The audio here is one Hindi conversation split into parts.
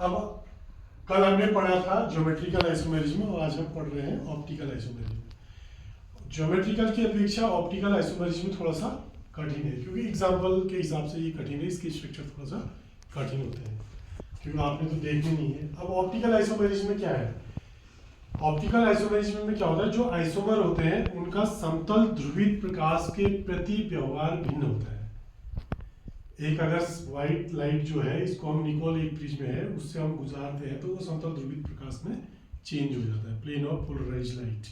अब कल हमने पढ़ा था ज्योमेट्रिकल आइसोमेरिज्म और आज हम पढ़ रहे हैं ऑप्टिकल आइसोमेरिज्म। ज्योमेट्रिकल की अपेक्षा ऑप्टिकल आइसोमेरिज्म थोड़ा सा कठिन है, क्योंकि एग्जाम्पल के हिसाब से ये कठिन है, इसके स्ट्रक्चर थोड़ा सा कठिन होते हैं, क्योंकि आपने तो देखने नहीं है। अब ऑप्टिकल आइसोमेरिज्म में क्या है? ऑप्टिकल आइसोमेरिज्म में क्या होता है, जो आइसोमर होते हैं उनका समतल ध्रुवित प्रकाश के प्रति व्यवहार भिन्न होता है। एक अगर व्हाइट लाइट जो है, इसको हम निकोल एक प्रिज्म है उससे हम गुजारते हैं तो वो समतल ध्रुवित प्रकाश में चेंज हो जाता है, प्लेन ऑफ पोलराइज्ड लाइट।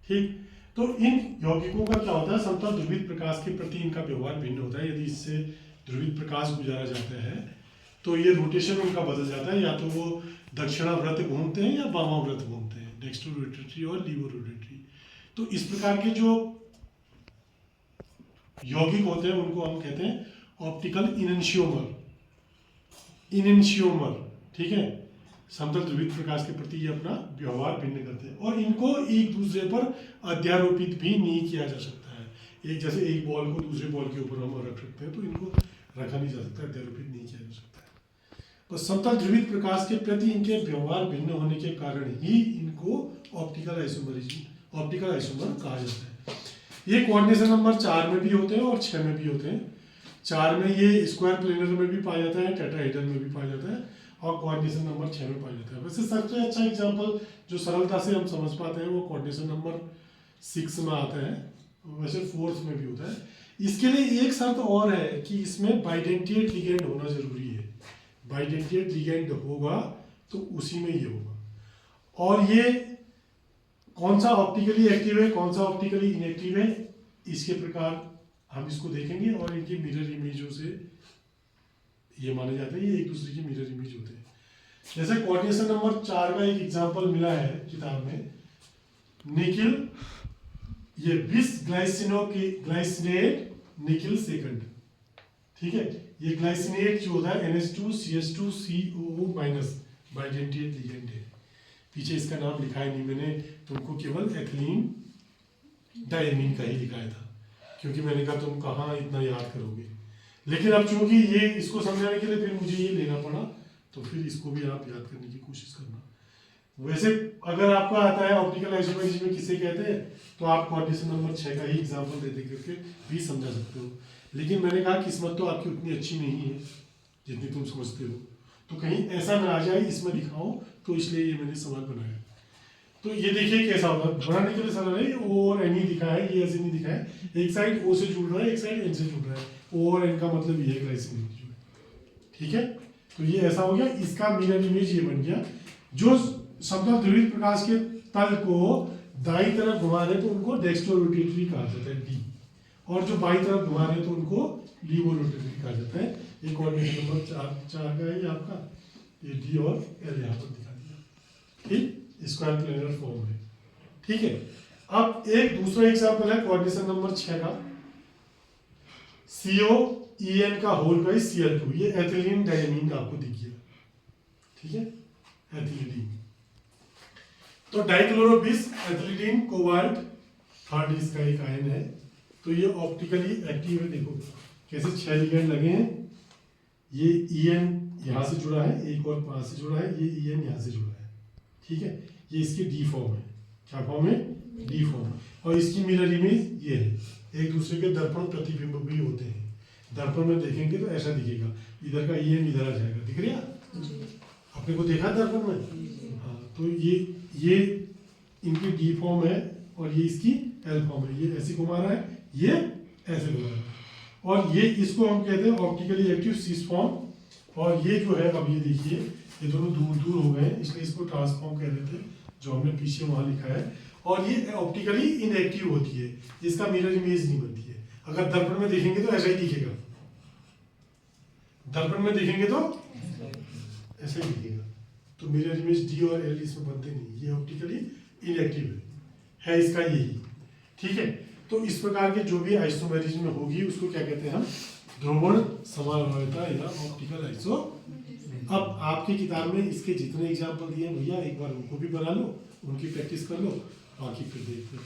ठीक, तो इन यौगिकों का क्या होता है, समतल ध्रुवित प्रकाश के प्रति इनका व्यवहार भिन्न होता है। यदि इससे ध्रुवित प्रकाश गुजारा जाता है तो ये रोटेशन उनका बदल जाता है, या तो वो दक्षिणाव्रत घूमते हैं या वामाव्रत घूमते हैं, डेक्स्ट्रो रोटेटरी और लीवो रोटेटरी। तो इस प्रकार के जो यौगिक होते हैं उनको हम कहते हैं ऑप्टिकल इनेंशियोमर। ठीक है, समतल ध्रुवित प्रकाश के प्रति ये अपना व्यवहार भिन्न करते हैं और इनको एक दूसरे पर अध्यारोपित भी नहीं किया जा सकता है। एक जैसे एक बॉल को दूसरे बॉल के ऊपर हम रख सकते हैं तो इनको रखा नहीं जा सकता, अध्यारोपित नहीं किया जा सकता है। तो समतल ध्रुवित प्रकाश के प्रति इनके व्यवहार भिन्न होने के कारण ही इनको ऑप्टिकल आइसोमर कहा जाता है। ये कोऑर्डिनेशन नंबर 4 में भी होते हैं और 6 में भी होते हैं। 4 में ये स्क्वायर प्लेनर में भी पाया जाता है, टेट्राहेड्रल में भी पाया जाता है और कोऑर्डिनेशन नंबर 6 में पाया जाता है। वैसे सबसे अच्छा एग्जांपल जो सरलता से हम समझ पाते हैं वो कोऑर्डिनेशन नंबर 6 में आता है, वैसे 4th में भी होता है। इसके लिए एक शर्त और है कि इसमें बाइडेंटिएट लिगेंड होना जरूरी है। बाइडेंटिएट लिगेंड होगा तो उसी में ये होगा। और ये कौन सा ऑप्टिकली एक्टिव है, कौन सा ऑप्टिकली इनएक्टिव है, इसके प्रकार हम इसको देखेंगे और इनकी मिरर इमेजों से ये माने जाते हैं, ये एक दूसरे की मिरर इमेज होते हैं। जैसे कोऑर्डिनेशन नंबर 4 का एक एग्जांपल मिला है किताब में, निकिल, ये ग्लाइसिनेट निकिल सेकंड। ठीक है, ये ग्लाइसिनेट जो होता है NH2CH2COO- बाइडेंटिएट लिगेंड है। पीछे इसका नाम लिखा है नहीं मैंने, तुमको केवल एथिलीन डायमीन का ही लिखाया था, क्योंकि मैंने कहा तुम कहाँ इतना याद करोगे। लेकिन अब चूंकि ये इसको समझाने के लिए फिर मुझे ये लेना पड़ा, तो फिर इसको भी आप याद करने की कोशिश करना। वैसे अगर आपको आता है ऑप्टिकल आइसोमेरिज्म में किसे कहते हैं, तो आप कोऑर्डिनेशन नंबर 6 का ही एग्जांपल दे करके भी समझा सकते हो। लेकिन मैंने कहा किस्मत तो आपकी उतनी अच्छी नहीं है जितनी तुम समझते हो, तो कहीं ऐसा ना आ जाए इसमें दिखाओ, तो इसलिए ये मैंने सवाल बनाया। तो ये देखिए कैसा होगा, बनाने के लिए सरल है। ओ और एन ही दिखा है, ये ऐसे नहीं दिखा है। एक साइड ओ से जुड़ रहा है, एक साइड एन से जुड़ रहा है। ओ और एन का मतलब ये है ग्लाइसिन। ठीक है, तो ये ऐसा हो गया। इसका मिरर इमेज ये बन गया। जो समतल ध्रुवित प्रकाश के तल को दाईं तरफ घुमा रहे तो उनको डेक्स्ट्रो रोटेटरी कहा जाता है, डी, और जो बाईं तरफ घुमा रहे तो उनको लीवो रोटेटरी कहा जाता है। ये कोऑर्डिनेशन नंबर 4 का है ये आपका, ये डी और एल यहाँ पर दिखा दिया। ठीक, स्क्वायर प्लेनर फॉर्म है। ठीक है, अब एक दूसरा एग्जांपल है कोऑर्डिनेशन नंबर 6 का, COEN का होल बाई Cl2। ये एथिलीन डायमीन आपको दिख गया। ठीक है, एथिलीन। तो डाइक्लोरोबिस एथिलीन कोबाल्ट थर्ड इसका एक आयन है। तो ये ऑप्टिकली एक्टिव है। देखो कैसे 6 लिगेंड लगे हैं। ये EN यहाँ से जुड़ा है, एक और 5 से जुड़ा है, ये EN यहाँ से जुड़ा है। ठीक है, ये इसकी डी फॉर्म है। क्या फॉर्म है? D form. और इसकी मिरर इमेज ये है। एक दूसरे के दर्पण प्रतिबिंब भी होते हैं। दर्पण में देखेंगे तो ऐसा दिखेगा, इधर का EN इधर आ जाएगा। दिख रहा है आपने को देखा दर्पण में? हाँ, तो ये इनकी डी फॉर्म है और ये इसकी एल फॉर्म है। ये ऐसे घुमा रहा है, ये ऐसे घुमा रहा है, और ये इसको हम कहते हैं ऑप्टिकली एक्टिव सिस फॉर्म। और ये जो है, अब ये देखिए, ये दोनों दूर दूर हो गए, इसलिए इसको ट्रांसफॉर्म कह देते हैं, जो हमने पीछे वहां लिखा है। और ये ऑप्टिकली इनएक्टिव होती है, इसका मिरर इमेज नहीं बनती है। अगर दर्पण में देखेंगे तो ऐसा ही दिखेगा, दर्पण में देखेंगे तो ऐसा ही दिखेगा। तो मिरर इमेज डी और एल इसमें बनते नहीं, ये ऑप्टिकली इनएक्टिव है इसका यही। ठीक है, तो इस प्रकार के जो भी आइसोमेरिज्म में होगी उसको क्या कहते हैं हम? ध्रुवण समानता या ऑप्टिकल आइसो। अब आपकी किताब में इसके जितने एग्जाम्पल दिए भैया, एक बार उनको भी बना लो, उनकी प्रैक्टिस कर लो, बाकी फिर देखते हैं।